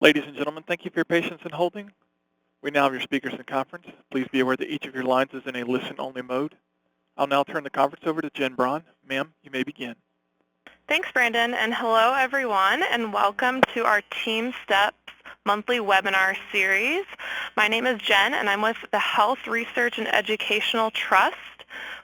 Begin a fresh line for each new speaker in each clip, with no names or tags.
Ladies and gentlemen, thank you for your patience in holding. We now have your speakers in conference. Please be aware that each of your lines is in a listen-only mode. I'll now turn the conference over to Jen Braun. Ma'am, you may begin.
Thanks, Brandon, and hello, everyone, and welcome to our TeamSTEPPS monthly webinar series. My name is Jen, and I'm with the Health Research and Educational Trust.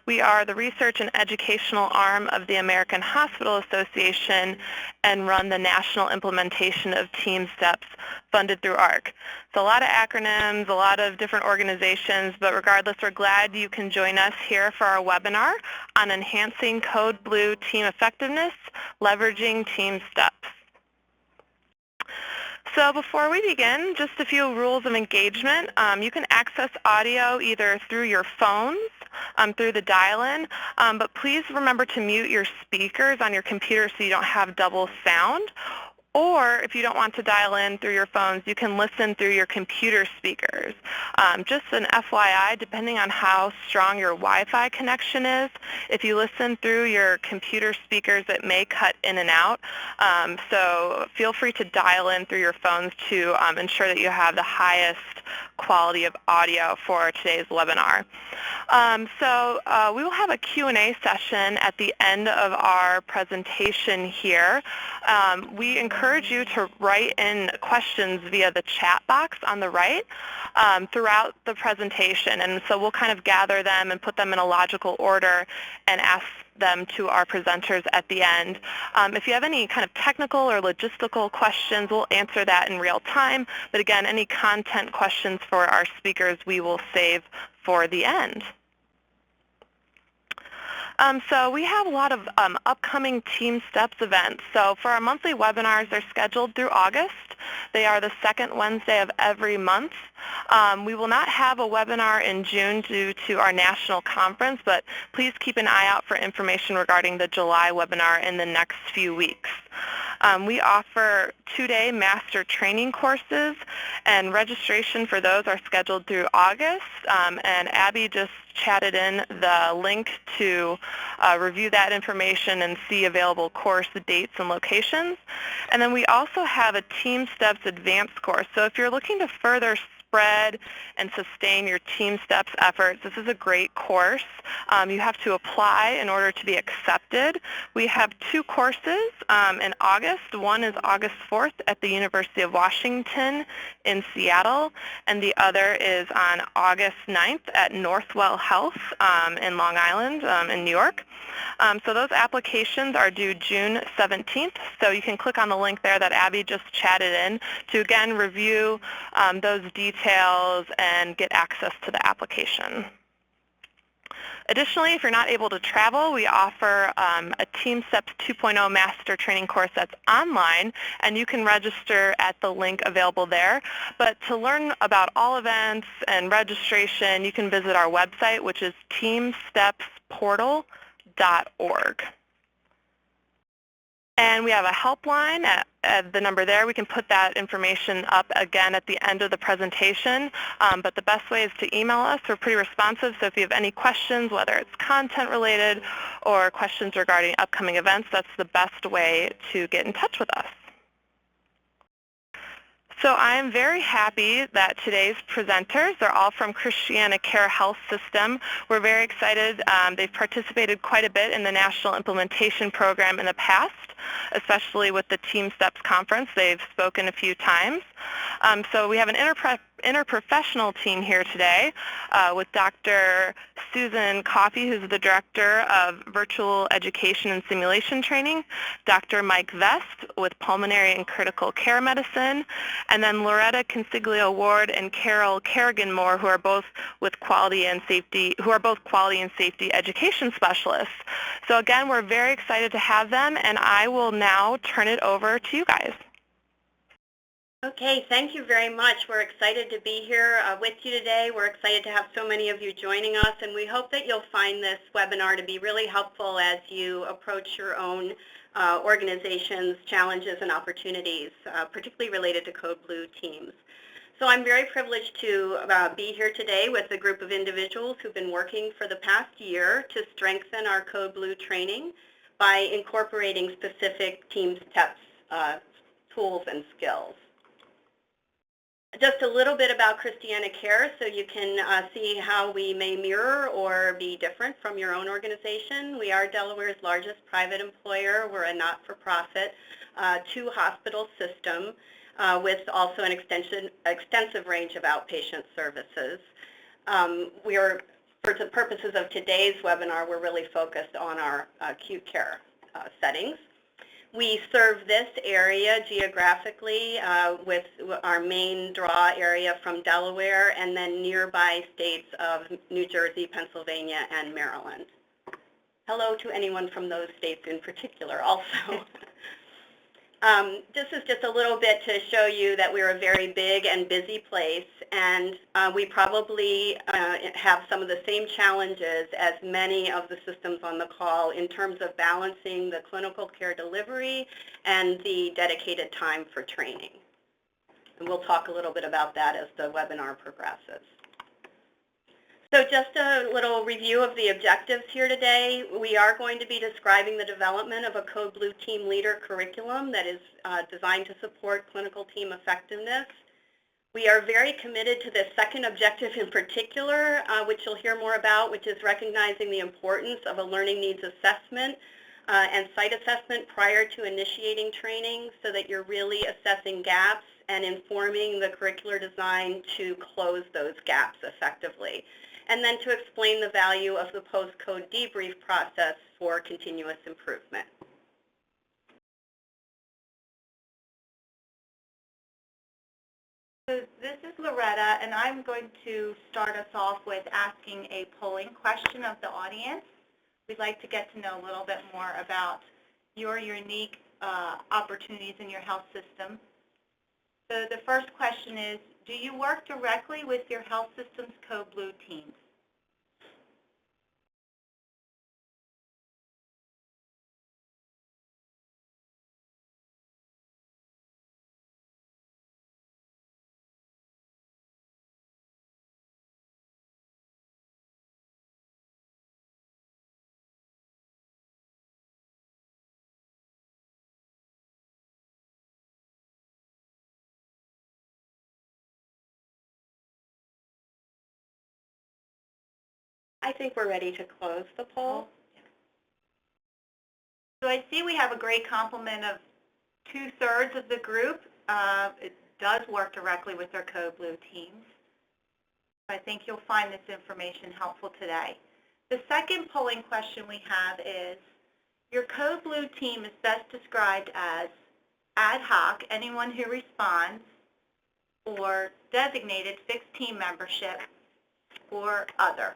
We are the research and educational arm of the American Hospital Association and run the national implementation of TeamSTEPPS funded through AHRQ. So a lot of acronyms, a lot of different organizations, but regardless, we're glad you can join us here for our webinar on enhancing Code Blue team effectiveness, leveraging TeamSTEPPS. So before we begin, just a few rules of engagement. You can access audio either through your phones, through the dial-in, but please remember to mute your speakers on your computer so you don't have double sound. Or if you don't want to dial in through your phones, you can listen through your computer speakers. Just an FYI, depending on how strong your Wi-Fi connection is, if you listen through your computer speakers, it may cut in and out. So feel free to dial in through your phones to ensure that you have the highest quality of audio for today's webinar. We will have a Q&A session at the end of our presentation here. We encourage you to write in questions via the chat box on the right throughout the presentation, and so we'll kind of gather them and put them in a logical order and ask them to our presenters at the end. If you have any kind of technical or logistical questions, we'll answer that in real time, but again, any content questions for our speakers we will save for the end. So we have a lot of upcoming TeamSTEPPS events. So for our monthly webinars, they're scheduled through August. They are the second Wednesday of every month. We will not have a webinar in June due to our national conference, but please keep an eye out for information regarding the July webinar in the next few weeks. We offer 2-day master training courses, and registration for those are scheduled through August, and Abby just chatted in the link to review that information and see available course dates and locations. And then we also have a TeamSTEPPS advanced course. So if you're looking to further spread and sustain your TeamSTEPPS efforts, this is a great course. You have to apply in order to be accepted. We have 2 courses in August. One is August 4th at the University of Washington in Seattle, and the other is on August 9th at Northwell Health in Long Island in New York. So those applications are due June 17th, so you can click on the link there that Abby just chatted in to again review those details and get access to the application. Additionally, if you're not able to travel, we offer a TeamSTEPPS 2.0 Master Training course that's online, and you can register at the link available there. But to learn about all events and registration, you can visit our website, which is teamsteppsportal.org. And we have a helpline at the number there. We can put that information up again at the end of the presentation, but the best way is to email us. We're pretty responsive, so if you have any questions, whether it's content related or questions regarding upcoming events, that's the best way to get in touch with us. So I'm very happy that today's presenters are all from Christiana Care Health System. We're very excited. They've participated quite a bit in the National Implementation Program in the past, especially with the TeamSTEPPS conference. They've spoken a few times. So we have an interprofessional team here today with Dr. Susan Coffey, who's the Director of Virtual Education and Simulation Training, Dr. Mike Vest with Pulmonary and Critical Care Medicine, and then Loretta Consiglio-Ward and Kerrigan who are both with quality and safety education specialists. So again, we're very excited to have them, and I will now turn it over to you guys.
Okay, thank you very much. We're excited to be here with you today. We're excited to have so many of you joining us, and we hope that you'll find this webinar to be really helpful as you approach your own organization's challenges and opportunities, particularly related to Code Blue teams. So I'm very privileged to be here today with a group of individuals who've been working for the past year to strengthen our Code Blue training by incorporating specific TeamSTEPPS tools and skills. Just a little bit about Christiana Care so you can see how we may mirror or be different from your own organization. We are Delaware's largest private employer. We're a not-for-profit, two-hospital system with also an extensive range of outpatient services. For the purposes of today's webinar, we're really focused on our acute care settings. We serve this area geographically with our main draw area from Delaware and then nearby states of New Jersey, Pennsylvania, and Maryland. Hello to anyone from those states in particular also. This is just a little bit to show you that we're a very big and busy place, and we probably have some of the same challenges as many of the systems on the call in terms of balancing the clinical care delivery and the dedicated time for training. And we'll talk a little bit about that as the webinar progresses. So just a little review of the objectives here today. We are going to be describing the development of a Code Blue Team Leader curriculum that is designed to support clinical team effectiveness. We are very committed to the second objective in particular, which you'll hear more about, which is recognizing the importance of a learning needs assessment and site assessment prior to initiating training so that you're really assessing gaps and informing the curricular design to close those gaps effectively. And then to explain the value of the post-code debrief process for continuous improvement.
So this is Loretta, and I'm going to start us off with asking a polling question of the audience. We'd like to get to know a little bit more about your unique opportunities in your health system. So the first question is, do you work directly with your health system's Code Blue teams?
I think we're ready to close the poll.
So I see we have a great complement of 2/3 of the group. It does work directly with their Code Blue teams. I think you'll find this information helpful today. The second polling question we have is, your Code Blue team is best described as ad hoc, anyone who responds, or designated fixed team membership, or other.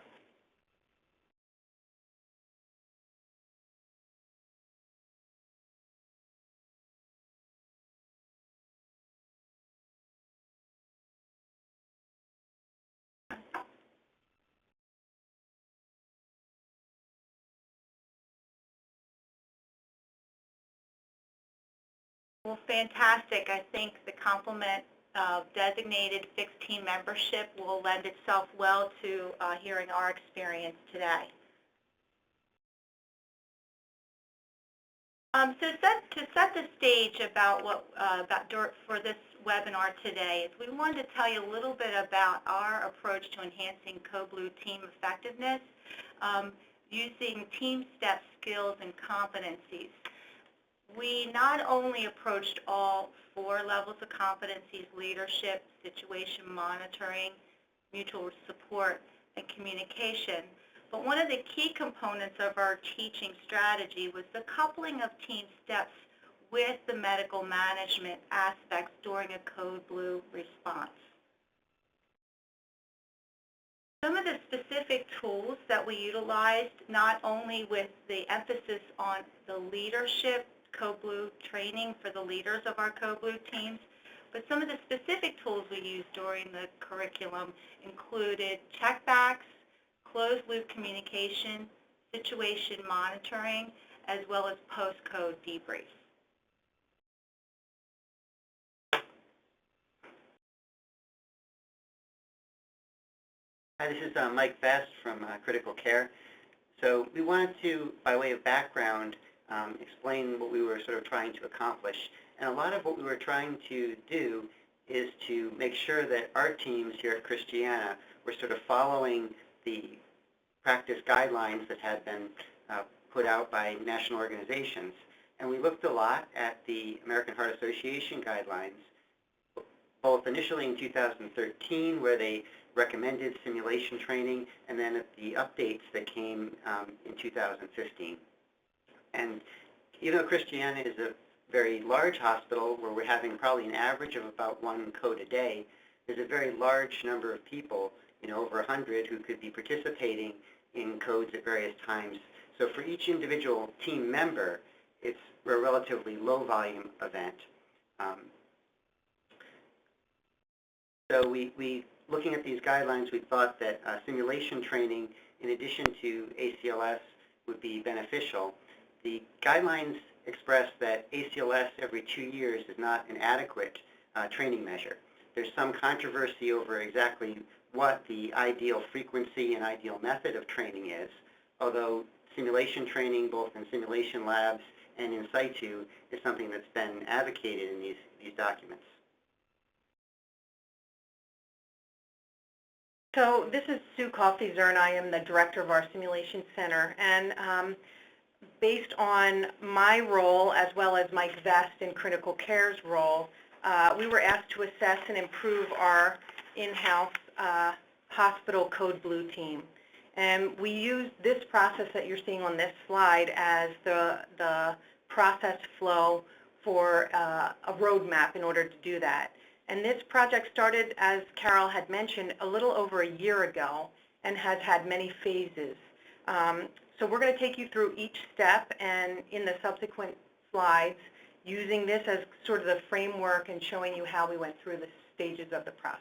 Well, fantastic. I think the complement of designated fixed team membership will lend itself well to hearing our experience today. So to set the stage about what for this webinar today, is we wanted to tell you a little bit about our approach to enhancing Code Blue team effectiveness using TeamSTEPPS skills and competencies. We not only approached all 4 levels of competencies: leadership, situation monitoring, mutual support, and communication. But one of the key components of our teaching strategy was the coupling of TeamSTEPPS with the medical management aspects during a Code Blue response. Some of the specific tools that we utilized, not only with the emphasis on the leadership Code Blue training for the leaders of our Code Blue teams, but some of the specific tools we used during the curriculum included checkbacks, closed-loop communication, situation monitoring, as well as post-code debriefs.
Hi, this is Mike Fast from Critical Care. So we wanted to, by way of background, explain what we were sort of trying to accomplish. And a lot of what we were trying to do is to make sure that our teams here at Christiana were sort of following the practice guidelines that had been put out by national organizations. And we looked a lot at the American Heart Association guidelines, both initially in 2013, where they recommended simulation training, and then at the updates that came in 2015. And even though Christiana is a very large hospital where we're having probably an average of about 1 code a day, there's a very large number of people, over 100, who could be participating in codes at various times. So for each individual team member, it's a relatively low volume event. So we looking at these guidelines, we thought that simulation training, in addition to ACLS, would be beneficial. The guidelines express that ACLS every 2 years is not an adequate training measure. There's some controversy over exactly what the ideal frequency and ideal method of training is, although simulation training, both in simulation labs and in situ, is something that's been advocated in these documents.
So this is Sue Coffey-Zern. I am the director of our simulation center, and based on my role as well as Mike Vest in critical care's role, we were asked to assess and improve our in-house hospital Code Blue team. And we used this process that you're seeing on this slide as the process flow for a roadmap in order to do that. And this project started, as Carol had mentioned, a little over a year ago and has had many phases. So we're going to take you through each step, and in the subsequent slides, using this as sort of the framework and showing you how we went through the stages of the process.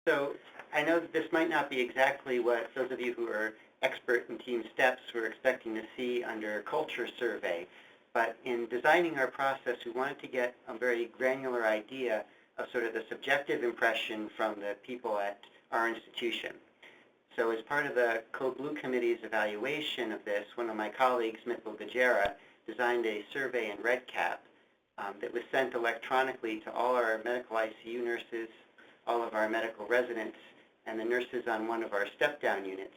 So I know that this might not be exactly what those of you who are expert in TeamSTEPPS were expecting to see under culture survey, but in designing our process, we wanted to get a very granular idea of sort of the subjective impression from the people at our institution. So as part of the Code Blue Committee's evaluation of this, one of my colleagues, Mithil Gajera, designed a survey in REDCap that was sent electronically to all our medical ICU nurses, all of our medical residents, and the nurses on one of our step-down units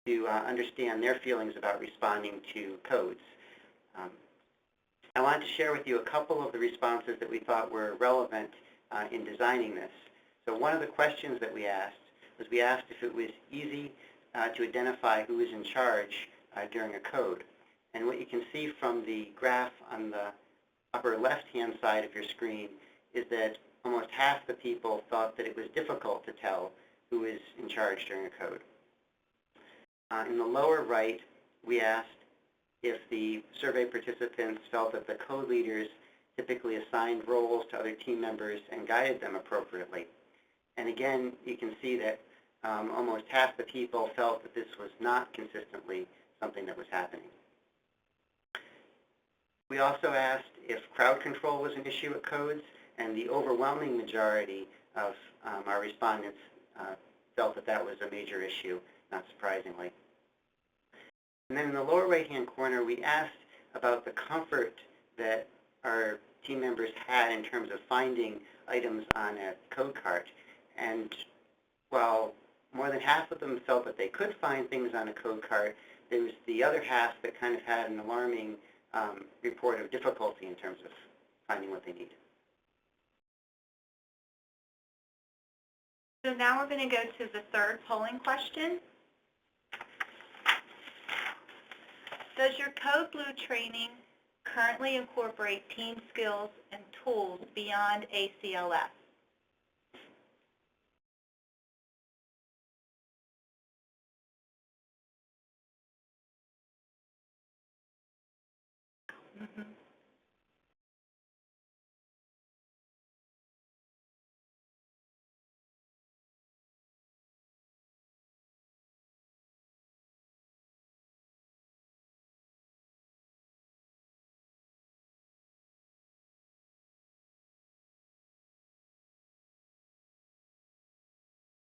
to understand their feelings about responding to codes. I wanted to share with you a couple of the responses that we thought were relevant in designing this. So one of the questions that we asked was if it was easy to identify who was in charge during a code. And what you can see from the graph on the upper left-hand side of your screen is that almost half the people thought that it was difficult to tell who was in charge during a code. In the lower right, we asked if the survey participants felt that the code leaders typically assigned roles to other team members and guided them appropriately. And again, you can see that almost half the people felt that this was not consistently something that was happening. We also asked if crowd control was an issue at codes, and the overwhelming majority of our respondents felt that that was a major issue, not surprisingly. And then in the lower right-hand corner, we asked about the comfort that our team members had in terms of finding items on a code cart. And while more than half of them felt that they could find things on a code cart, there was the other half that kind of had an alarming report of difficulty in terms of finding what they need.
So now we're going to go to the third polling question. Does your Code Blue training currently incorporate team skills and tools beyond ACLS? Mm-hmm.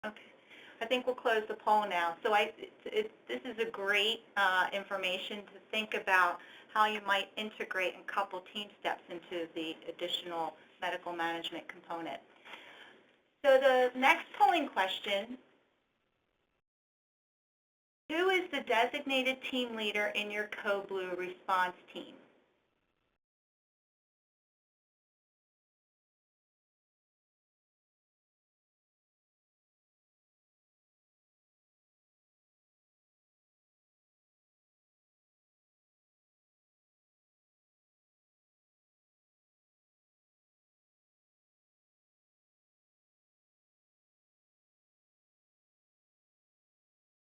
Okay. I think we'll close the poll now. So this is a great information to think about how you might integrate and couple TeamSTEPPS into the additional medical management component. So the next polling question, who is the designated team leader in your Code Blue response team?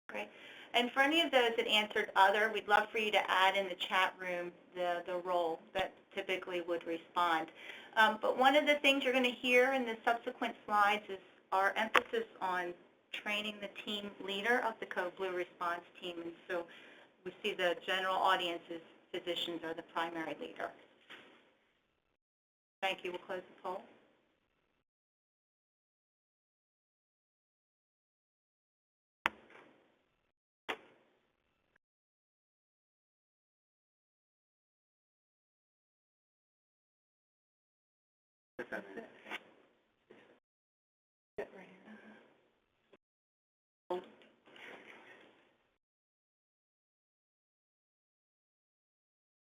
Great. And for any of those that answered other, we'd love for you to add in the chat room the role that typically would respond. But one of the things you're going to hear in the subsequent slides is our emphasis on training the team leader of the Code Blue response team. And so we see the general audience's physicians are the primary leader. Thank you. We'll close the poll.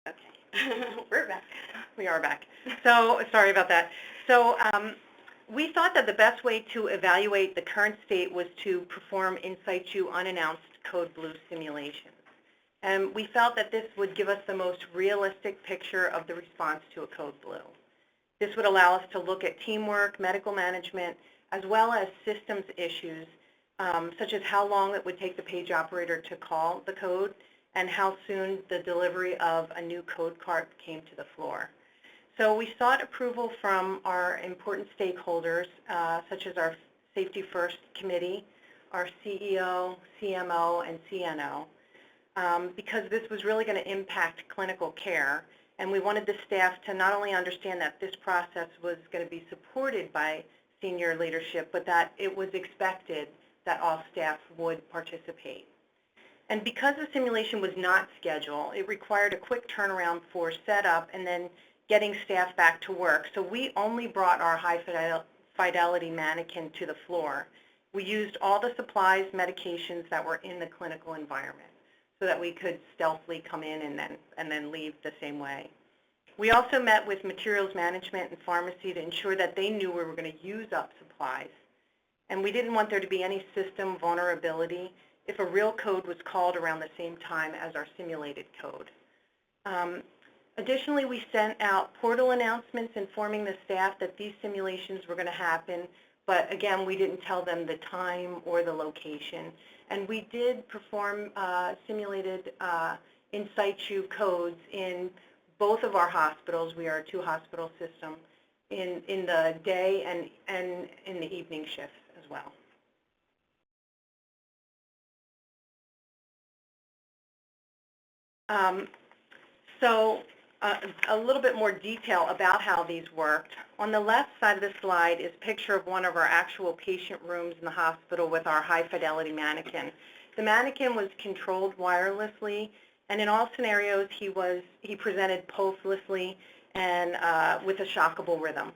Okay, we're back. We are back. So sorry about that. So we thought that the best way to evaluate the current state was to perform in situ unannounced Code Blue simulations. And we felt that this would give us the most realistic picture of the response to a Code Blue. This would allow us to look at teamwork, medical management, as well as systems issues, such as how long it would take the page operator to call the code and how soon the delivery of a new code card came to the floor. So we sought approval from our important stakeholders, such as our Safety First Committee, our CEO, CMO, and CNO, because this was really going to impact clinical care. And we wanted the staff to not only understand that this process was going to be supported by senior leadership, but that it was expected that all staff would participate. And because the simulation was not scheduled, it required a quick turnaround for setup and then getting staff back to work. So we only brought our high fidelity mannequin to the floor. We used all the supplies, medications that were in the clinical environment so that we could stealthily come in and then leave the same way. We also met with materials management and pharmacy to ensure that they knew we were going to use up supplies. And we didn't want there to be any system vulnerability if a real code was called around the same time as our simulated code. Additionally, we sent out portal announcements informing the staff that these simulations were going to happen, but again, we didn't tell them the time or the location. And we did perform simulated in situ codes in both of our hospitals. We are a two-hospital system in the day and in the evening shifts as well. A little bit more detail about how these worked. On the left side of the slide is a picture of one of our actual patient rooms in the hospital with our high-fidelity mannequin. The mannequin was controlled wirelessly, and in all scenarios he presented pulselessly and with a shockable rhythm.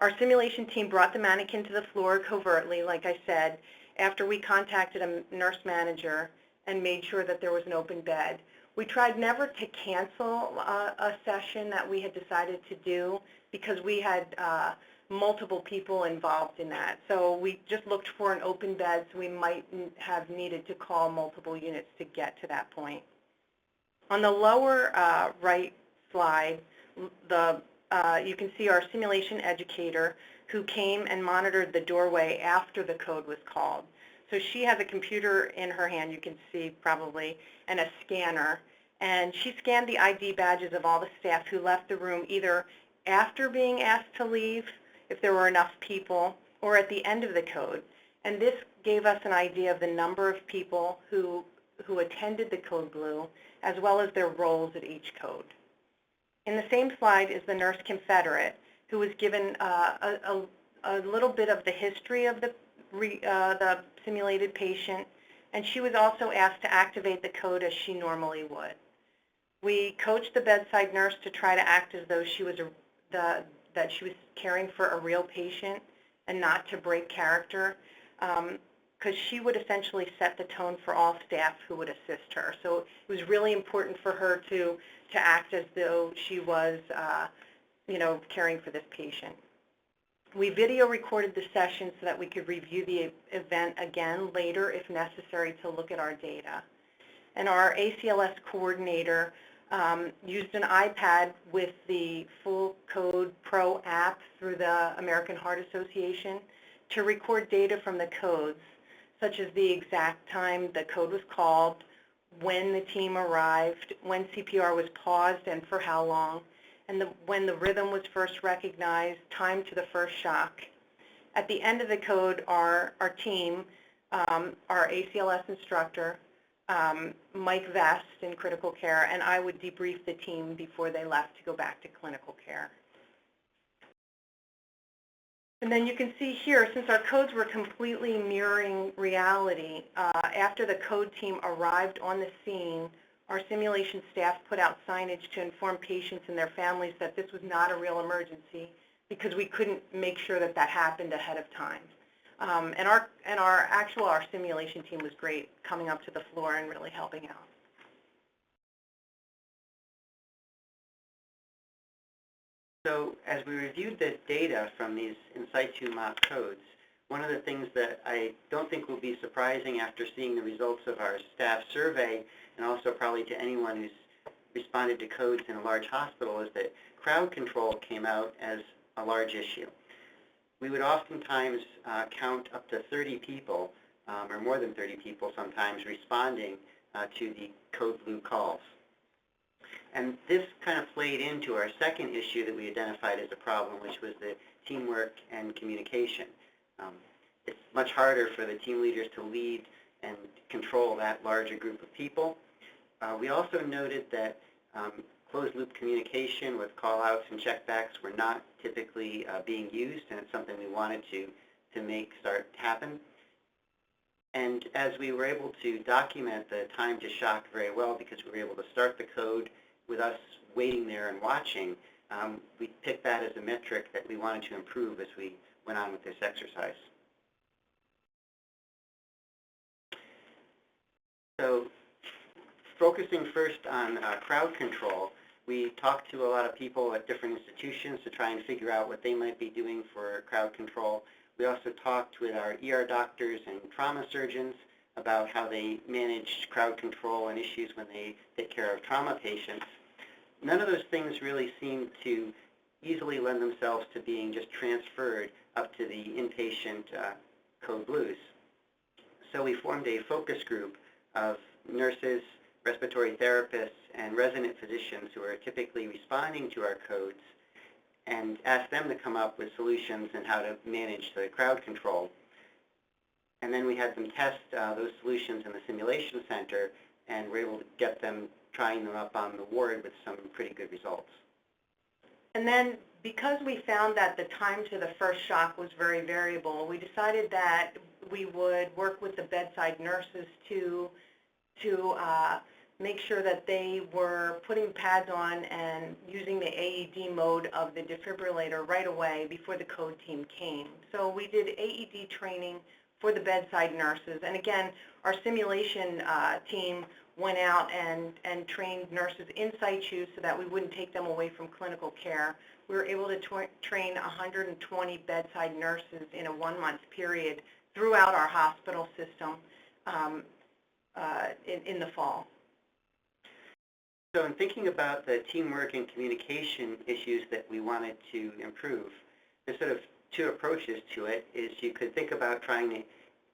Our simulation team brought the mannequin to the floor covertly, like I said, after we contacted a nurse manager and made sure that there was an open bed. We tried never to cancel a session that we had decided to do because we had multiple people involved in that. So we just looked for an open bed, so we might have needed to call multiple units to get to that point. On the lower right slide, you can see our simulation educator who came and monitored the doorway after the code was called. So she has a computer in her hand, you can see probably, and a scanner. And she scanned the ID badges of all the staff who left the room either after being asked to leave, if there were enough people, or at the end of the code. And this gave us an idea of the number of people who attended the Code Blue, as well as their roles at each code. In the same slide is the nurse confederate, who was given a little bit of the history of the simulated patient, and she was also asked to activate the code as she normally would. We coached the bedside nurse to try to act as though she was that she was caring for a real patient and not to break character, because she would essentially set the tone for all staff who would assist her. So it was really important for her to act as though she was, caring for this patient. We video recorded the session so that we could review the event again later if necessary to look at our data. And our ACLS coordinator used an iPad with the Full Code Pro app through the American Heart Association to record data from the codes, such as the exact time the code was called, when the team arrived, when CPR was paused and for how long, and when the rhythm was first recognized, time to the first shock. At the end of the code, our team, our ACLS instructor, Mike Vest in critical care, and I would debrief the team before they left to go back to clinical care. And then you can see here, since our codes were completely mirroring reality, after the code team arrived on the scene, our simulation staff put out signage to inform patients and their families that this was not a real emergency because we couldn't make sure that that happened ahead of time. And our simulation team was great, coming up to the floor and really helping out.
So as we reviewed the data from these in situ mock codes, one of the things that I don't think will be surprising after seeing the results of our staff survey, and also probably to anyone who's responded to codes in a large hospital, is that crowd control came out as a large issue. We would oftentimes count up to 30 people, or more than 30 people sometimes, responding to the code blue calls. And this kind of played into our second issue that we identified as a problem, which was the teamwork and communication. It's much harder for the team leaders to lead and control that larger group of people. We also noted that closed-loop communication with call-outs and checkbacks were not typically being used, and it's something we wanted to make start happen. And as we were able to document the time to shock very well, because we were able to start the code with us waiting there and watching, we picked that as a metric that we wanted to improve as we went on with this exercise. So focusing first on crowd control, we talked to a lot of people at different institutions to try and figure out what they might be doing for crowd control. We also talked with our ER doctors and trauma surgeons about how they manage crowd control and issues when they take care of trauma patients. None of those things really seem to easily lend themselves to being just transferred up to the inpatient code blues. So we formed a focus group of nurses, respiratory therapists, and resident physicians who are typically responding to our codes, and asked them to come up with solutions on how to manage the crowd control. And then we had them test those solutions in the simulation center, and were able to get them trying them up on the ward with some pretty good results.
And then because we found that the time to the first shock was very variable, we decided that we would work with the bedside nurses to make sure that they were putting pads on and using the AED mode of the defibrillator right away before the code team came. So we did AED training for the bedside nurses. And again, our simulation team went out and trained nurses in situ so that we wouldn't take them away from clinical care. We were able to train 120 bedside nurses in a 1-month period throughout our hospital system in the fall.
So in thinking about the teamwork and communication issues that we wanted to improve, there's sort of two approaches to it. Is you could think about trying to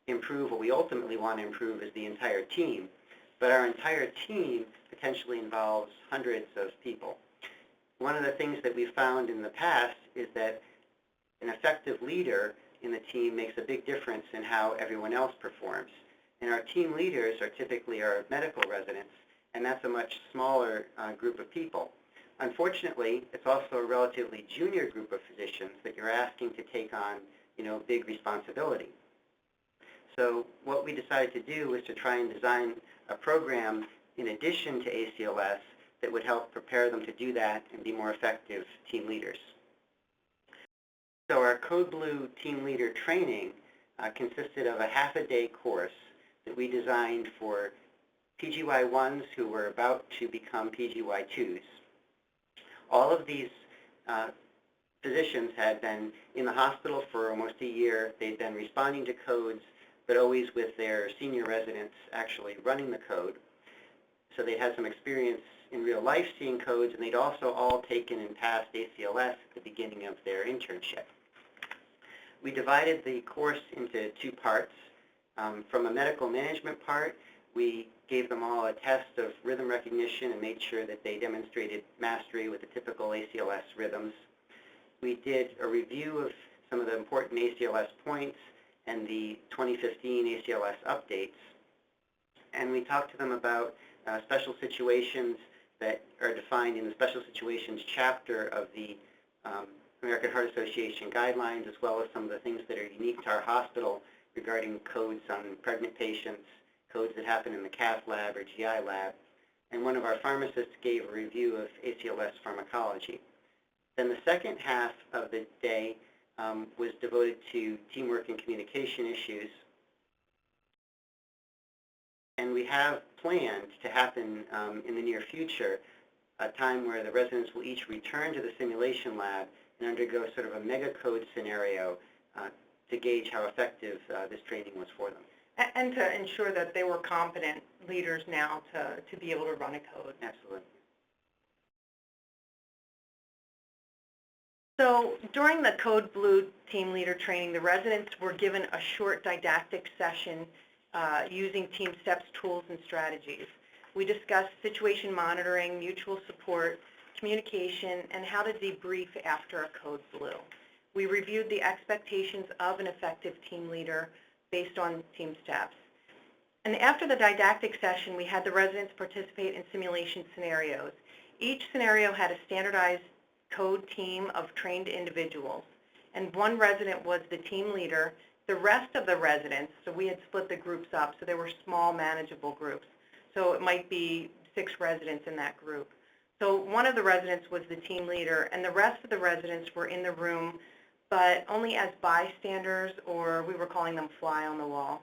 improve what we ultimately want to improve as the entire team, but our entire team potentially involves hundreds of people. One of the things that we've found in the past is that an effective leader in the team makes a big difference in how everyone else performs. And our team leaders are typically our medical residents, and that's a much smaller group of people. Unfortunately, it's also a relatively junior group of physicians that you're asking to take on, big responsibility. So what we decided to do was to try and design a program in addition to ACLS that would help prepare them to do that and be more effective team leaders. So our Code Blue team leader training consisted of a half-a-day course that we designed for PGY1s who were about to become PGY2s. All of these physicians had been in the hospital for almost a year. They'd been responding to codes, but always with their senior residents actually running the code. So they had some experience in real life seeing codes, and they'd also all taken and passed ACLS at the beginning of their internship. We divided the course into two parts. From a medical management part, we gave them all a test of rhythm recognition and made sure that they demonstrated mastery with the typical ACLS rhythms. We did a review of some of the important ACLS points and the 2015 ACLS updates. And we talked to them about special situations that are defined in the Special Situations chapter of the American Heart Association guidelines, as well as some of the things that are unique to our hospital regarding codes on pregnant patients, codes that happen in the cath lab or GI lab. And one of our pharmacists gave a review of ACLS pharmacology. Then the second half of the day was devoted to teamwork and communication issues. And we have planned to happen in the near future a time where the residents will each return to the simulation lab and undergo sort of a mega code scenario to gauge how effective this training was for them.
And to ensure that they were competent leaders now to be able to run a code.
Absolutely.
So during the Code Blue team leader training, the residents were given a short didactic session using TeamSTEPPS tools and strategies. We discussed situation monitoring, mutual support, communication, and how to debrief after a Code Blue. We reviewed the expectations of an effective team leader based on TeamSTEPPS. And after the didactic session, we had the residents participate in simulation scenarios. Each scenario had a standardized code team of trained individuals, and one resident was the team leader. The rest of the residents, so we had split the groups up, so there were small manageable groups. So it might be 6 residents in that group. So one of the residents was the team leader, and the rest of the residents were in the room, but only as bystanders, or we were calling them fly on the wall.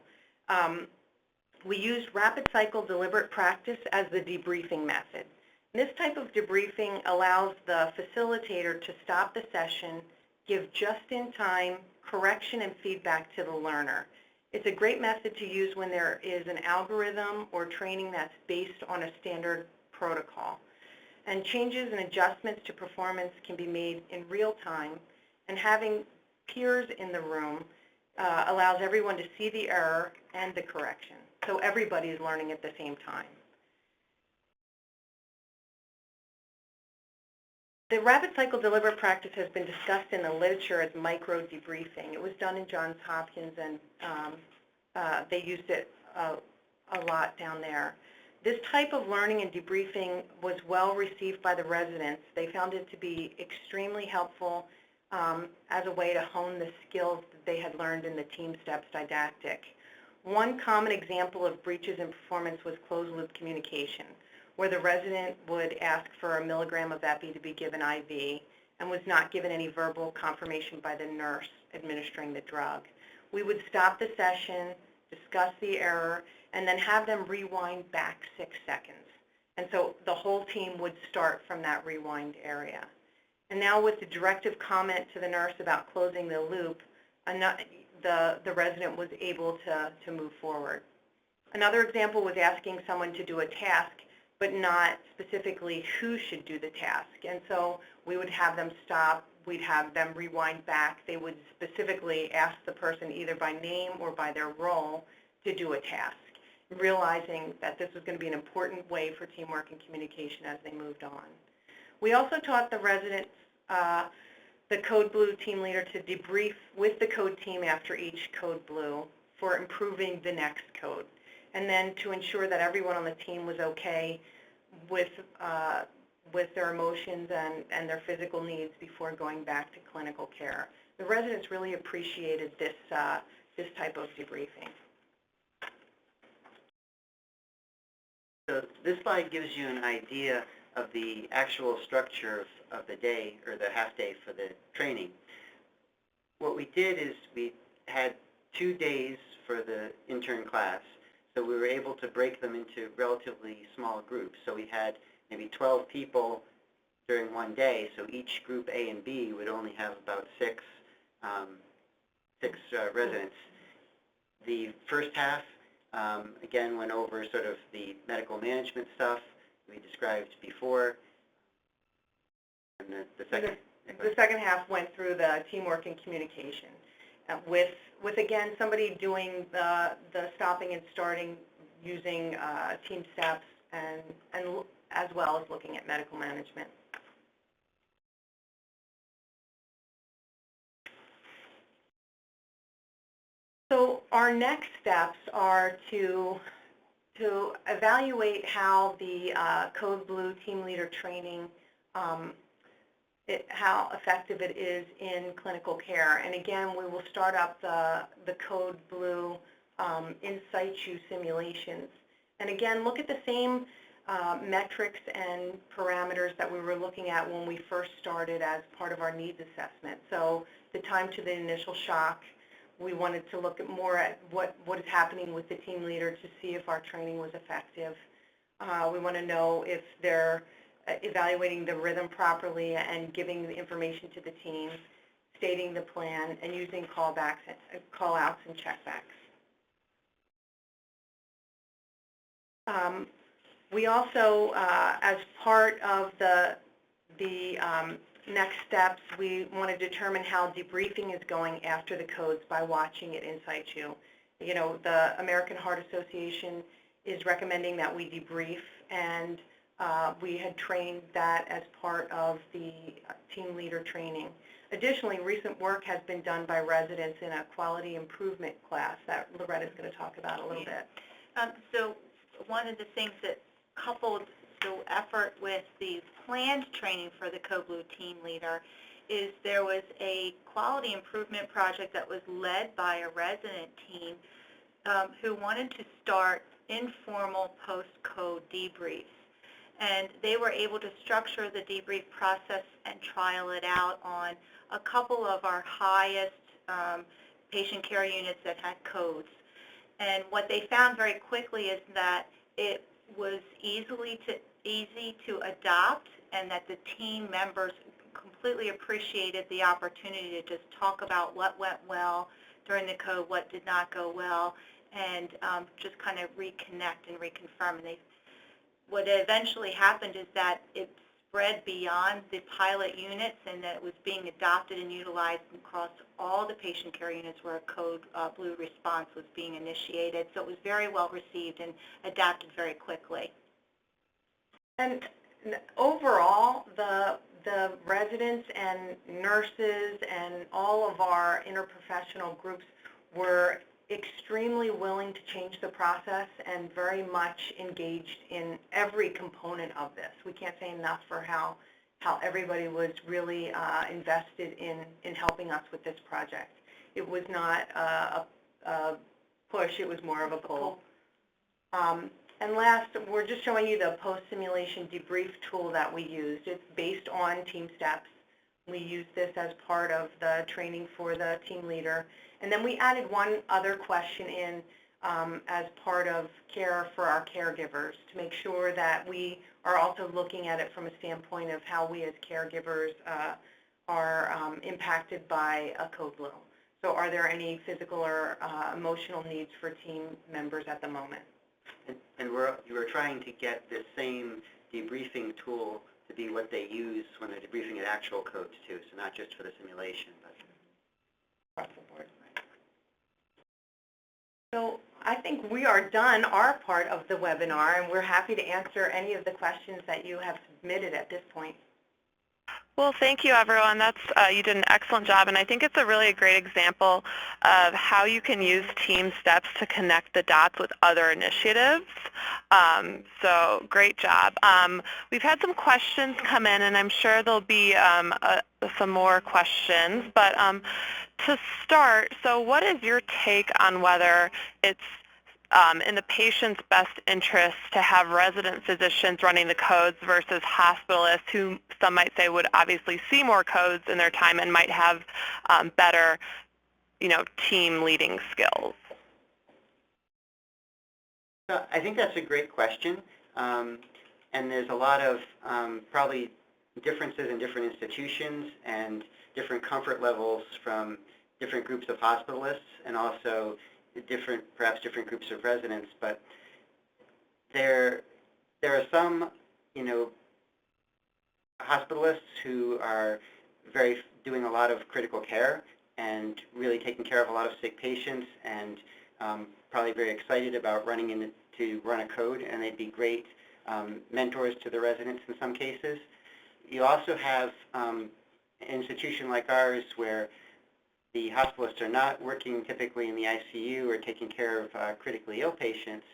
We used rapid cycle deliberate practice as the debriefing method. This type of debriefing allows the facilitator to stop the session, give just-in-time correction and feedback to the learner. It's a great method to use when there is an algorithm or training that's based on a standard protocol. And changes and adjustments to performance can be made in real time, and having peers in the room allows everyone to see the error and the correction. So everybody is learning at the same time. The rapid cycle deliberate practice has been discussed in the literature as micro debriefing. It was done in Johns Hopkins, and they used it a lot down there. This type of learning and debriefing was well received by the residents. They found it to be extremely helpful as a way to hone the skills that they had learned in the TeamSTEPPS didactic. One common example of breaches in performance was closed-loop communication, where the resident would ask for a milligram of epi to be given IV and was not given any verbal confirmation by the nurse administering the drug. We would stop the session, discuss the error, and then have them rewind back 6 seconds. And so the whole team would start from that rewind area. And now with the directive comment to the nurse about closing the loop, the resident was able to move forward. Another example was asking someone to do a task, but not specifically who should do the task. And so we would have them stop, we'd have them rewind back. They would specifically ask the person either by name or by their role to do a task, realizing that this was going to be an important way for teamwork and communication as they moved on. We also taught the residents, the Code Blue team leader, to debrief with the code team after each Code Blue for improving the next code, and then to ensure that everyone on the team was okay with their emotions and their physical needs before going back to clinical care. The residents really appreciated this type of debriefing.
this slide gives you an idea of the actual structure of the day, or the half day for the training. What we did is we had 2 days for the intern class, so we were able to break them into relatively small groups. So we had maybe 12 people during one day, so each group A and B would only have about six residents. The first half, again, went over sort of the medical management stuff we described before. And the
second half went through the teamwork and communication, with again somebody doing the stopping and starting using TeamSTEPPS and as well as looking at medical management. So our next steps are to evaluate how the Code Blue team leader training, how effective it is in clinical care. And again, we will start up the Code Blue in situ simulations. And again, look at the same metrics and parameters that we were looking at when we first started as part of our needs assessment. So the time to the initial shock, we wanted to look more at what is happening with the team leader to see if our training was effective. We want to know if they're evaluating the rhythm properly and giving the information to the team, stating the plan, and using callbacks, call-outs, and checkbacks. We also, as part of the next steps, we want to determine how debriefing is going after the codes by watching it in situ. You know, the American Heart Association is recommending that we debrief, and we had trained that as part of the team leader training. Additionally, recent work has been done by residents in a quality improvement class that Loretta is going to talk about a little bit.
So one of the things that coupled the effort with the planned training for the Code Blue team leader is there was a quality improvement project that was led by a resident team who wanted to start informal post-code debriefs. And they were able to structure the debrief process and trial it out on a couple of our highest patient care units that had codes. And what they found very quickly is that it was easy to adopt, and that the team members completely appreciated the opportunity to just talk about what went well during the code, what did not go well, and just kind of reconnect and reconfirm. And what eventually happened is that it spread beyond the pilot units, and that it was being adopted and utilized across all the patient care units where a Code Blue response was being initiated. So it was very well received and adapted very quickly.
And overall, the residents and nurses and all of our interprofessional groups were extremely willing to change the process and very much engaged in every component of this. We can't say enough for how everybody was really invested in helping us with this project. It was not a push, it was more of a pull. And last, we're just showing you the post-simulation debrief tool that we used. It's based on TeamSTEPPS. We used this as part of the training for the team leader. And then we added one other question in as part of care for our caregivers to make sure that we are also looking at it from a standpoint of how we as caregivers are impacted by a Code Blue. So are there any physical or emotional needs for team members at the moment?
And you were trying to get this same debriefing tool to be what they use when they're debriefing at actual codes too, so not just for the simulation, but
across the board. So I think we are done our part of the webinar, and we're happy to answer any of the questions that you have submitted at this point.
Well, thank you, everyone. You did an excellent job, and I think it's a really great example of how you can use TeamSTEPPS to connect the dots with other initiatives. So great job. We've had some questions come in, and I'm sure there'll be some more questions. But to start, so what is your take on whether it's in the patient's best interest to have resident physicians running the codes versus hospitalists who some might say would obviously see more codes in their time and might have better, team leading skills?
So I think that's a great question, and there's a lot of probably differences in different institutions and different comfort levels from different groups of hospitalists and also perhaps different groups of residents. But there are some, hospitalists who are doing a lot of critical care and really taking care of a lot of sick patients and probably very excited about to run a code, and they'd be great mentors to the residents in some cases. You also have an institution like ours where the hospitalists are not working typically in the ICU or taking care of critically ill patients,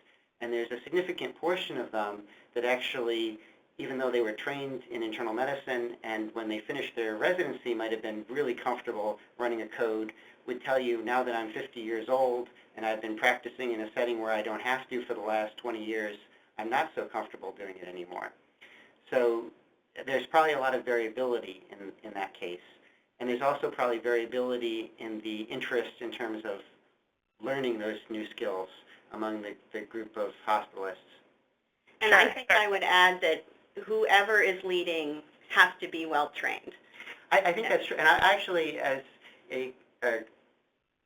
and there's a significant portion of them that actually, even though they were trained in internal medicine and when they finished their residency might have been really comfortable running a code, would tell you, now that I'm 50 years old and I've been practicing in a setting where I don't have to for the last 20 years, I'm not so comfortable doing it anymore. So there's probably a lot of variability in that case. And there's also probably variability in the interest in terms of learning those new skills among the group of hospitalists.
And I think I would add that whoever is leading has to be well trained.
I think that's true. And I actually, as a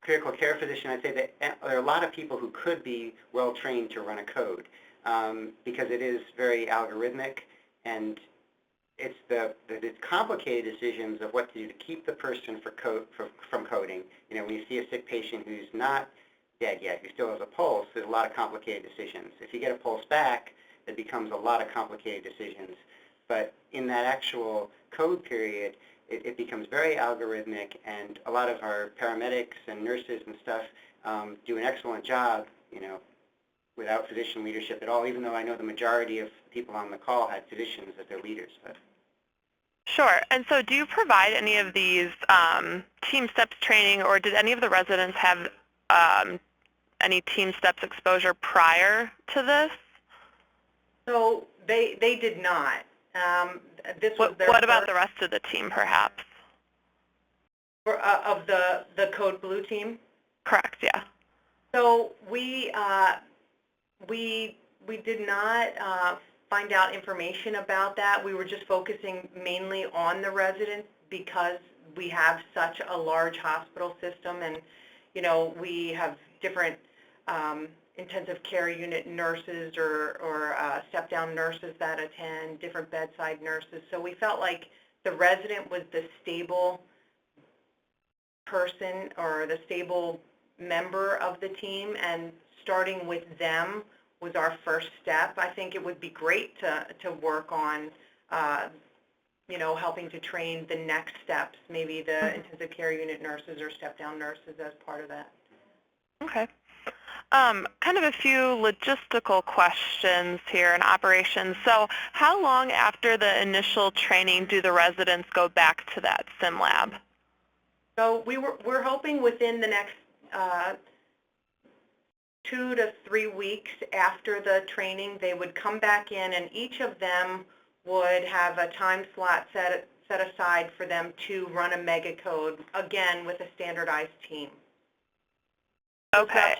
critical care physician, I'd say that there are a lot of people who could be well trained to run a code because it is very algorithmic, and it's the complicated decisions of what to do to keep the person from coding. When you see a sick patient who's not dead yet, who still has a pulse, there's a lot of complicated decisions. If you get a pulse back, it becomes a lot of complicated decisions. But in that actual code period, it becomes very algorithmic, and a lot of our paramedics and nurses and stuff do an excellent job, without physician leadership at all, even though I know the majority of people on the call had physicians as their leaders. But.
Sure. And so do you provide any of these TeamSTEPPS training, or did any of the residents have any TeamSTEPPS exposure prior to this?
So they did not.
What about the rest of the team, perhaps?
Of the Code Blue team?
Correct, yeah.
So we did not find out information about that. We were just focusing mainly on the residents because we have such a large hospital system, and we have different intensive care unit nurses or step-down nurses that attend, different bedside nurses. So we felt like the resident was the stable person or the stable member of the team, and starting with them was our first step. I think it would be great to work on, helping to train the next steps, maybe the intensive care unit nurses or step-down nurses as part of that.
Okay. Kind of a few logistical questions here in operations. So how long after the initial training do the residents go back to that sim lab?
So we're hoping within the next 2 to 3 weeks after the training, they would come back in, and each of them would have a time slot set aside for them to run a mega code, again with a standardized team.
Okay.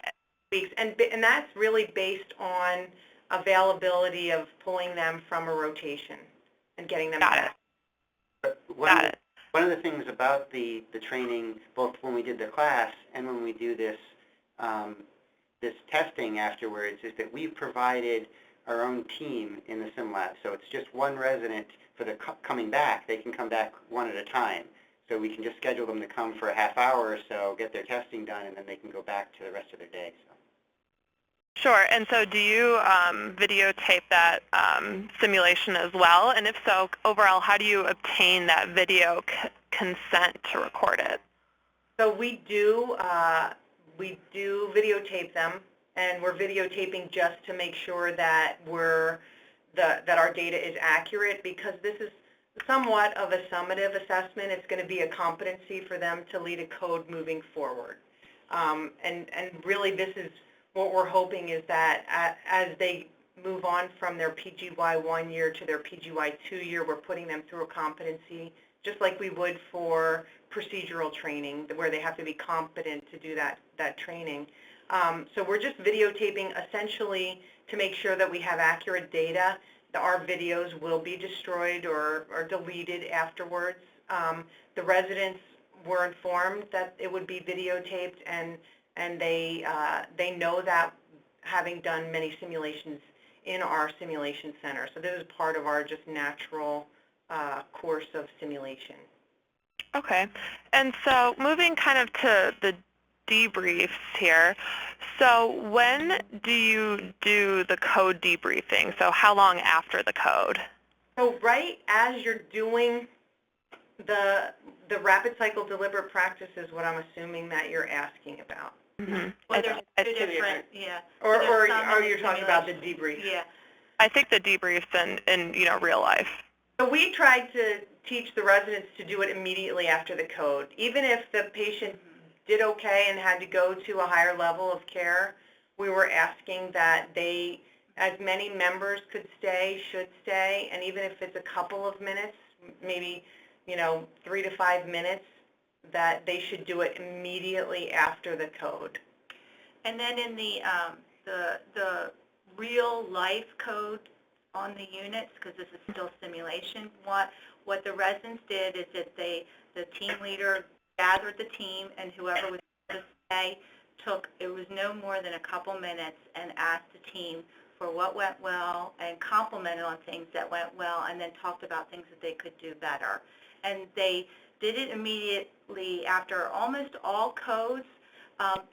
And that's really based on availability of pulling them from a rotation and getting them back.
One of the things about the training, both when we did the class and when we do this this testing afterwards, is that we've provided our own team in the sim lab. So it's just one resident for the coming back. They can come back one at a time. So we can just schedule them to come for a half hour or so, get their testing done, and then they can go back to the rest of their day. So.
Sure. And so do you videotape that simulation as well? And if so, overall, how do you obtain that video consent to record it?
So we do videotape them, and we're videotaping just to make sure that that our data is accurate, because this is somewhat of a summative assessment. It's going to be a competency for them to lead a code moving forward. And really this is what we're hoping is that as they move on from their PGY 1 year to their PGY 2 year, we're putting them through a competency, just like we would for procedural training, where they have to be competent to do that training. So we're just videotaping essentially to make sure that we have accurate data. Our videos will be destroyed or deleted afterwards. The residents were informed that it would be videotaped, and they know that, having done many simulations in our simulation center. So this is part of our just natural course of simulation.
Okay. And so moving kind of to the debriefs here. So when do you do the code debriefing? So how long after the code?
So right as you're doing the rapid cycle deliberate practice is what I'm assuming that you're asking about.
Mm-hmm.
Well, there's two different, yeah.
Or
So
you're talking about the debrief?
Yeah.
I think the debriefs in real life.
So we tried to teach the residents to do it immediately after the code. Even if the patient did okay and had to go to a higher level of care, we were asking that they, as many members should stay, and even if it's a couple of minutes, maybe 3 to 5 minutes, that they should do it immediately after the code.
And then in the real life code on the units, because this is still simulation, what the residents did is that the team leader gathered the team, and whoever was to stay it was no more than a couple minutes, and asked the team for what went well and complimented on things that went well, and then talked about things that they could do better. And they did it immediately after almost all codes,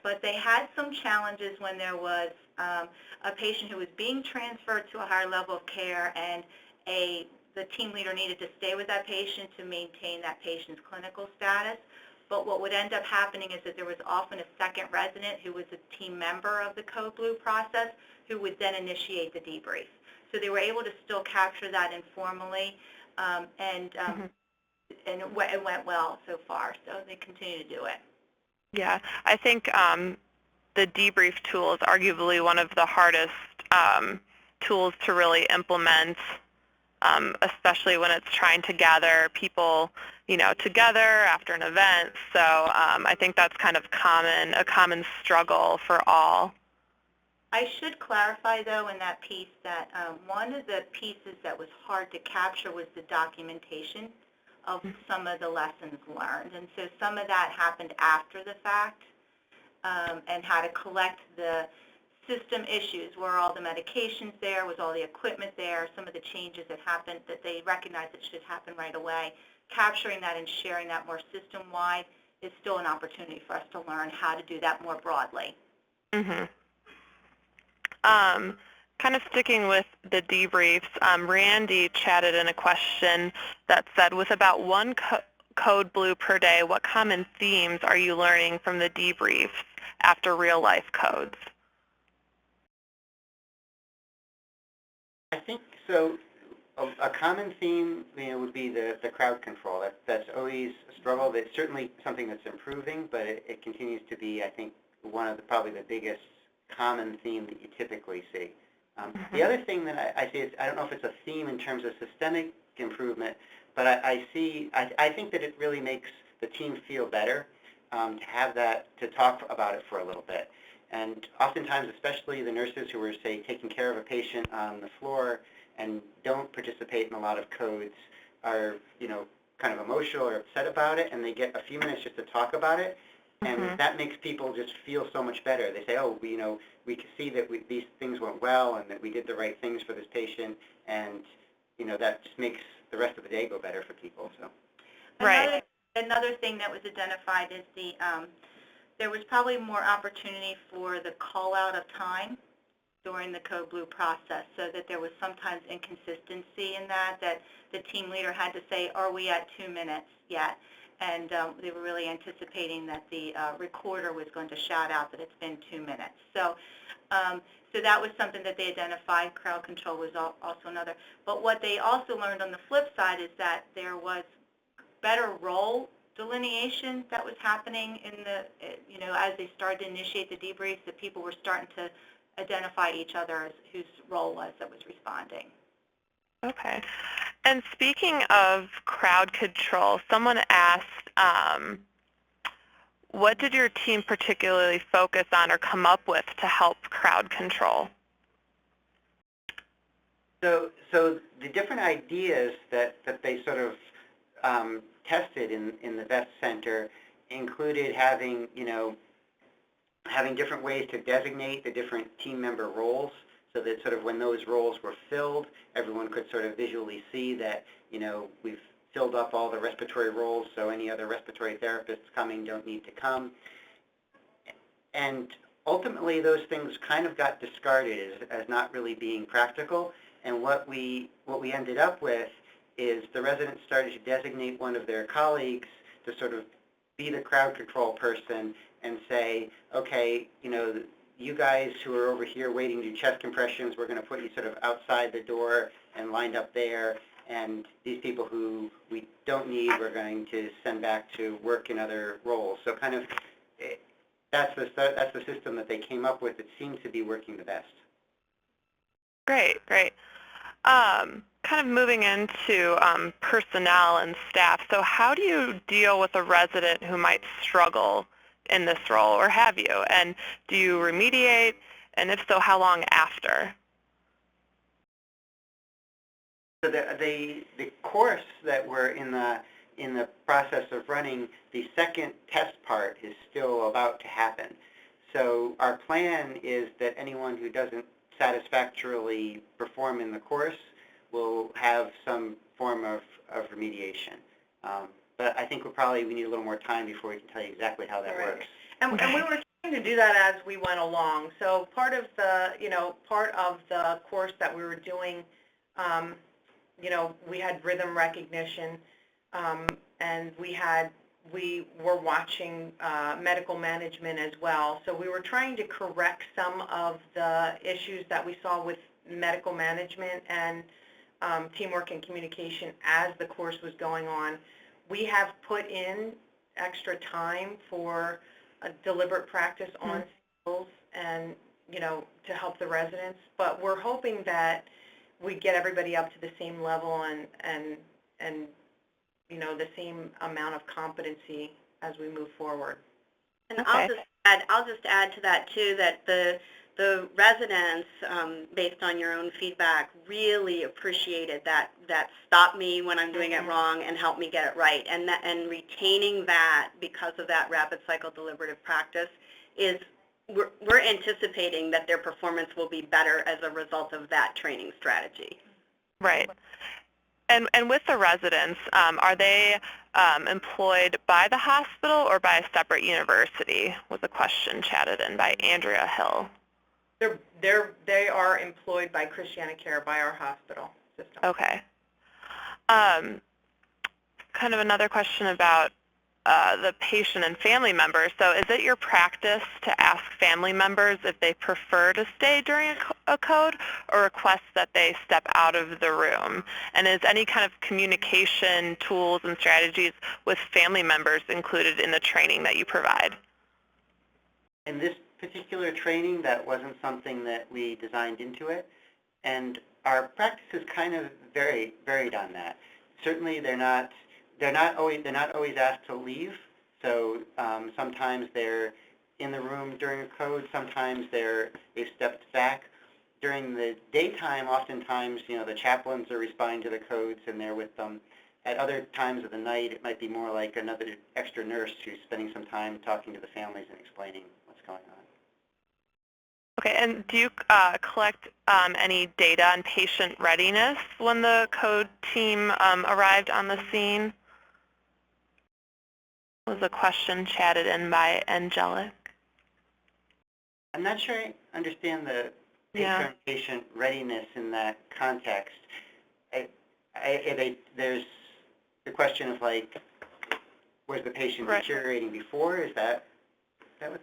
but they had some challenges when there was a patient who was being transferred to a higher level of care, and the team leader needed to stay with that patient to maintain that patient's clinical status. But what would end up happening is that there was often a second resident who was a team member of the Code Blue process who would then initiate the debrief. So they were able to still capture that informally, and it went well so far, so they continue to do it.
Yeah, I think the debrief tool is arguably one of the hardest tools to really implement, especially when it's trying to gather people, together after an event. So I think that's kind of a common struggle for all.
I should clarify, though, in that piece that one of the pieces that was hard to capture was the documentation of some of the lessons learned. And so some of that happened after the fact, and how to collect the system issues. Were all the medications there? Was all the equipment there? Some of the changes that happened that they recognized that should happen right away. Capturing that and sharing that more system-wide is still an opportunity for us to learn how to do that more broadly.
Mm-hmm. Kind of sticking with the debriefs, Randy chatted in a question that said, with about one code blue per day, what common themes are you learning from the debriefs after real-life codes?
I think so. A common theme, would be the crowd control. That's always a struggle. That's certainly something that's improving, but it continues to be, I think, one of probably the biggest common theme that you typically see. The other thing that I see is, I don't know if it's a theme in terms of systemic improvement, but I think that it really makes the team feel better to have that, to talk about it for a little bit. And oftentimes, especially the nurses who are, say, taking care of a patient on the floor and don't participate in a lot of codes are, kind of emotional or upset about it, and they get a few minutes just to talk about it, and that makes people just feel so much better. They say, oh, we can see that these things went well and that we did the right things for this patient, and, that just makes the rest of the day go better for people. So,
right.
Another thing that was identified is there was probably more opportunity for the call out of time during the Code Blue process, so that there was sometimes inconsistency in that the team leader had to say, are we at 2 minutes yet? And they were really anticipating that the recorder was going to shout out that it's been 2 minutes. So that was something that they identified. Crowd control was also another. But what they also learned on the flip side is that there was better role delineation that was happening in the, as they started to initiate the debriefs, that people were starting to identify each other as whose role was that was responding.
Okay. And speaking of crowd control, someone asked, what did your team particularly focus on or come up with to help crowd control?
So the different ideas that they sort of tested in the VEST Center included having, having different ways to designate the different team member roles, so that sort of when those roles were filled, everyone could sort of visually see that, we've filled up all the respiratory roles, so any other respiratory therapists coming don't need to come. And ultimately, those things kind of got discarded as not really being practical. And what we ended up with is the residents started to designate one of their colleagues to sort of be the crowd control person and say, okay, you guys who are over here waiting to do chest compressions, we're going to put you sort of outside the door and lined up there. And these people who we don't need, we're going to send back to work in other roles. So kind of that's the system that they came up with. It seems to be working the best.
Great, great. Kind of moving into personnel and staff. So how do you deal with a resident who might struggle in this role, or have you? And do you remediate? And if so, how long after?
So the course that we're in the process of running, the second test part is still about to happen. So our plan is that anyone who doesn't satisfactorily perform in the course will have some form of remediation. But I think we need a little more time before we can tell you exactly how that works.
And we were trying to do that as we went along. So part of the course that we were doing, we had rhythm recognition, and we were watching medical management as well. So we were trying to correct some of the issues that we saw with medical management and teamwork and communication as the course was going on. We have put in extra time for a deliberate practice on skills and, to help the residents. But we're hoping that we get everybody up to the same level and the same amount of competency as we move forward.
And
okay.
I'll just add to that too, that the residents, based on your own feedback, really appreciated that stop me when I'm doing it wrong and help me get it right. And retaining that because of that rapid cycle deliberative practice is, we're anticipating that their performance will be better as a result of that training strategy.
Right. And with the residents, are they employed by the hospital or by a separate university? Was a question chatted in by Andrea Hill.
They are employed by Christiana Care, by our hospital system.
Okay. Kind of another question about the patient and family members. So is it your practice to ask family members if they prefer to stay during a code or request that they step out of the room? And is any kind of communication tools and strategies with family members included in the training that you provide?
In this particular training, that wasn't something that we designed into it, and our practice is kind of varied on that. Certainly, they're not always asked to leave. So sometimes they're in the room during a code. Sometimes they've stepped back. During the daytime, oftentimes, the chaplains are responding to the codes and they're with them. At other times of the night, it might be more like another extra nurse who's spending some time talking to the families and explaining what's going on.
Okay, and do you collect any data on patient readiness when the code team arrived on the scene? Was a question chatted in by Angelic.
I'm not sure I understand the patient readiness in that context. There's the question of like, was the patient deteriorating before? Is that what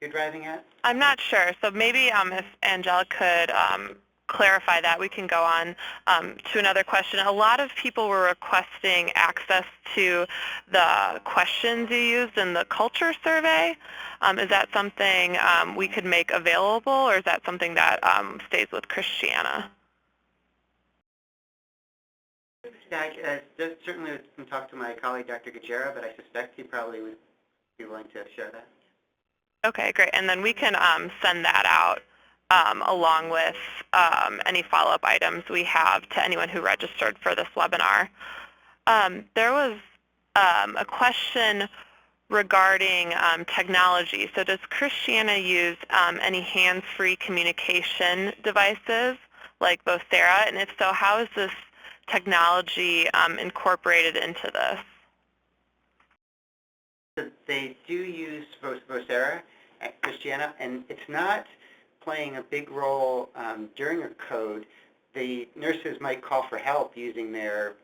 you're driving at?
I'm not sure. So maybe if Angelic could clarify that, we can go on to another question. A lot of people were requesting access to the questions you used in the culture survey. Is that something we could make available, or is that something that stays with Christiana?
Yeah, I certainly can talk to my colleague, Dr. Gajera, but I suspect he probably would be willing to share that.
Okay, great. And then we can send that out along with any follow-up items we have to anyone who registered for this webinar. There was a question regarding technology. So does Christiana use any hands-free communication devices like Vocera? And if so, how is this technology incorporated into this?
So they do use Vocera at Christiana, and it's not playing a big role during a code. The nurses might call for help using their,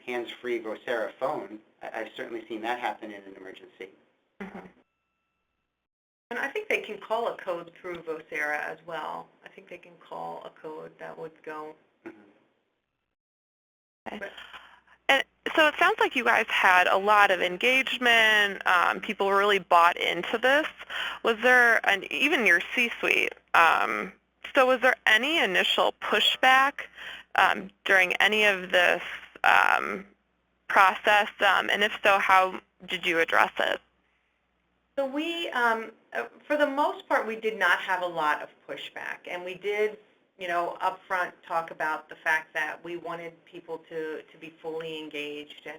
hands-free Vocera phone. I've certainly seen that happen in an emergency.
Mm-hmm.
And I think they can call a code through Vocera as well. I think they can call a code that would go.
Okay. And so it sounds like you guys had a lot of engagement. People really bought into this. Was there, and even your C-suite, so was there any initial pushback during any of this process? And if so, how did you address it?
So we, for the most part, we did not have a lot of pushback, and we did, up front talk about the fact that we wanted people to be fully engaged, and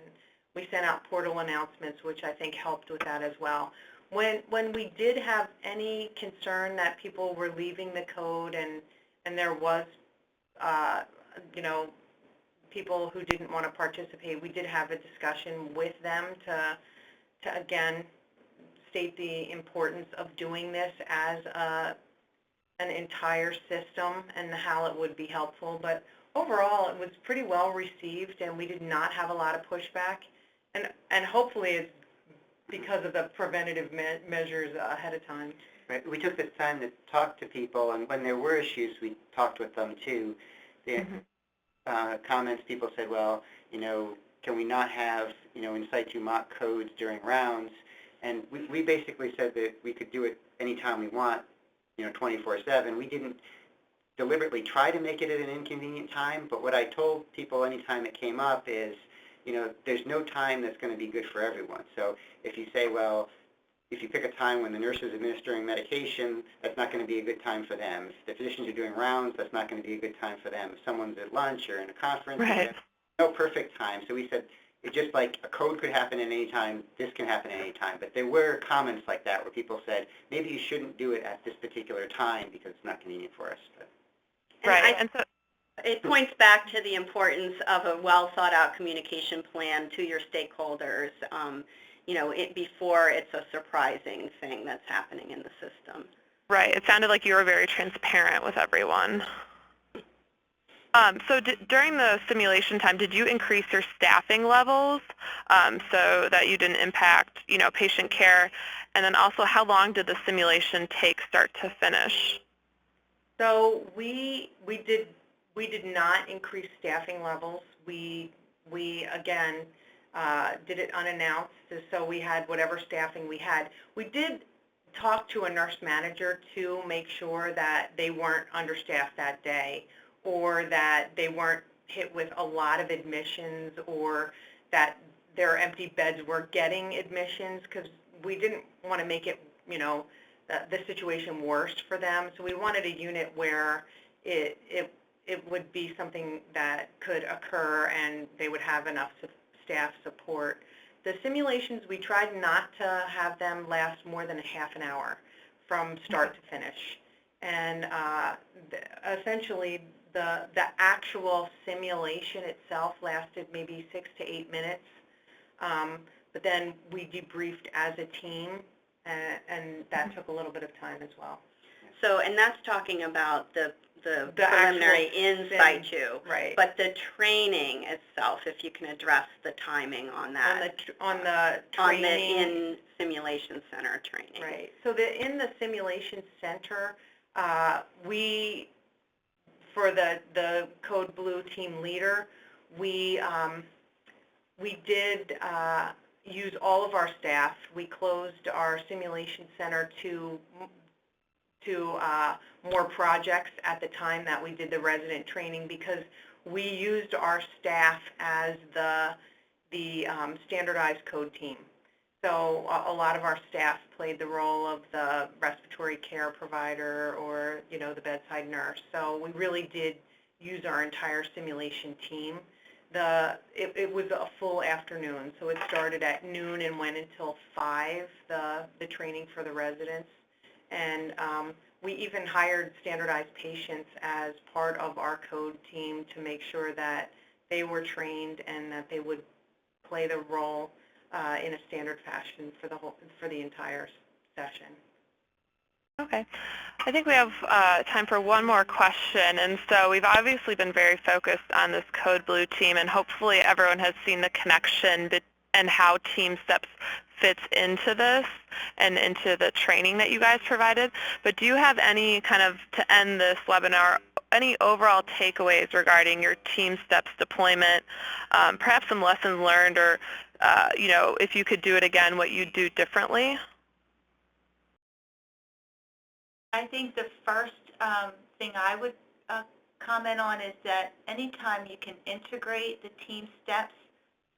we sent out portal announcements, which I think helped with that as well. When we did have any concern that people were leaving the code and there was, people who didn't want to participate, we did have a discussion with them to again state the importance of doing this as an entire system and how it would be helpful. But overall, it was pretty well received, and we did not have a lot of pushback. And hopefully it's because of the preventative measures ahead of time.
Right. We took this time to talk to people, and when there were issues, we talked with them too. The comments, people said, well, can we not have, in situ mock codes during rounds? And we basically said that we could do it anytime we want, 24/7. We didn't deliberately try to make it at an inconvenient time, but what I told people anytime it came up is, there's no time that's going to be good for everyone. So if you say, well, if you pick a time when the nurse is administering medication, that's not going to be a good time for them. If the physicians are doing rounds, that's not going to be a good time for them. If someone's at lunch or in a conference,
right.
No perfect time. So we said, it's just like a code could happen at any time, this can happen at any time. But there were comments like that where people said, maybe you shouldn't do it at this particular time because it's not convenient for us. But.
Right. And so
it points back to the importance of a well-thought-out communication plan to your stakeholders, before it's a surprising thing that's happening in the system.
Right. It sounded like you were very transparent with everyone. So during the simulation time, did you increase your staffing levels so that you didn't impact, patient care? And then also, how long did the simulation take start to finish?
So we did not increase staffing levels. We again did it unannounced, so we had whatever staffing we had. We did talk to a nurse manager to make sure that they weren't understaffed that day, or that they weren't hit with a lot of admissions, or that their empty beds were getting admissions, because we didn't want to make it, the situation worse for them. So we wanted a unit where it would be something that could occur and they would have enough staff support. The simulations, we tried not to have them last more than a half an hour from start to finish. And essentially, the actual simulation itself lasted maybe 6 to 8 minutes, but then we debriefed as a team, and that took a little bit of time as well.
So, and that's talking about the preliminary in situ,
right?
But the training itself, if you can address the timing on that,
on the training,
on the in simulation center training,
right? So in the simulation center, we for the Code Blue team leader, we did use all of our staff. We closed our simulation center to more projects at the time that we did the resident training, because we used our staff as the standardized code team. So a lot of our staff played the role of the respiratory care provider or, you know, the bedside nurse. So we really did use our entire simulation team. It was a full afternoon, so it started at noon and went until 5, the training for the residents. And we even hired standardized patients as part of our code team to make sure that they were trained and that they would play the role in a standard fashion for the entire session.
Okay. I think we have time for one more question. And so we've obviously been very focused on this Code Blue team, and hopefully everyone has seen the connection and how TeamSTEPPS fits into this and into the training that you guys provided. But do you have any kind of, to end this webinar, any overall takeaways regarding your TeamSTEPPS deployment, perhaps some lessons learned, or you know, if you could do it again, what you'd do differently?
I think the first thing I would comment on is that anytime you can integrate the TeamSTEPPS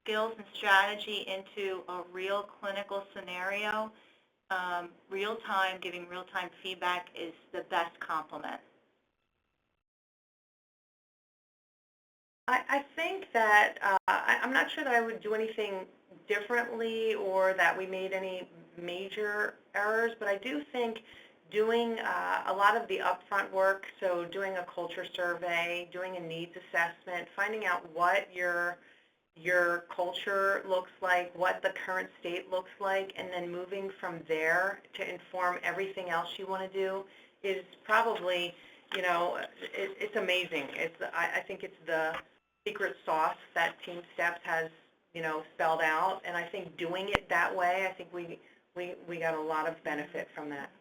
skills and strategy into a real clinical scenario, real-time, giving real-time feedback is the best complement.
I think that I'm not sure that I would do anything differently or that we made any major errors, but I do think doing a lot of the upfront work, so doing a culture survey, doing a needs assessment, finding out what your culture looks like, what the current state looks like, and then moving from there to inform everything else you want to do is probably, you know, it's amazing. I think it's the secret sauce that TeamSTEPPS has, you know, spelled out, and I think doing it that way, I think we got a lot of benefit from that.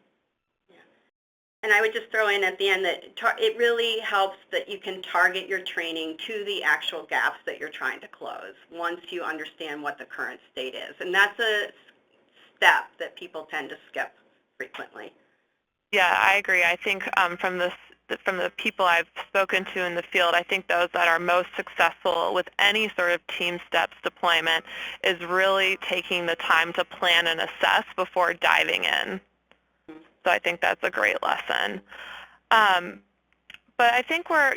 And I would just throw in at the end that it really helps that you can target your training to the actual gaps that you're trying to close once you understand what the current state is. And that's a step that people tend to skip frequently.
Yeah, I agree. I think from the people I've spoken to in the field, I think those that are most successful with any sort of TeamSTEPPS deployment is really taking the time to plan and assess before diving in. So I think that's a great lesson. But I think we're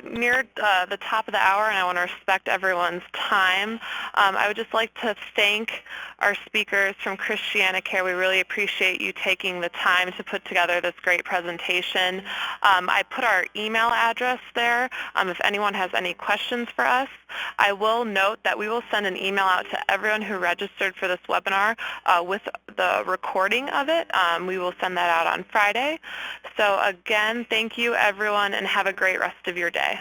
near the top of the hour, and I want to respect everyone's time. I would just like to thank our speakers from Christiana Care. We really appreciate you taking the time to put together this great presentation. I put our email address there if anyone has any questions for us. I will note that we will send an email out to everyone who registered for this webinar with the recording of it. We will send that out on Friday. So again, thank you everyone, and have a great rest of your day.